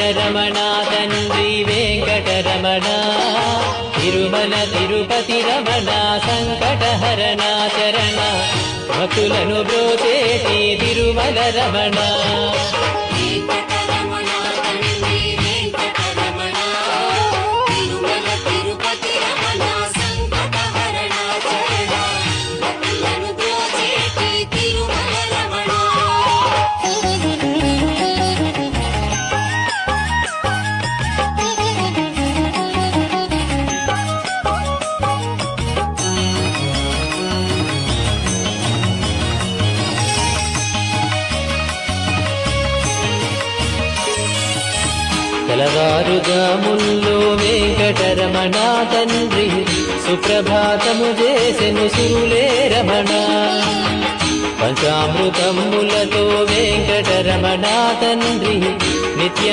వెంకటరమణ తండ్రి వెంకటరమణ తిరుమల తిరుపతి రమణ సంకటహరణ చరణ భక్తులను బ్రోచేటి తిరుమల రమణ తెలవారుజాముల్లో వెంకటరమణ తండ్రి సుప్రభాతము చేసెను సురులే రమణ పంచామృతములతో వెంకటరమణ తండ్రి నిత్య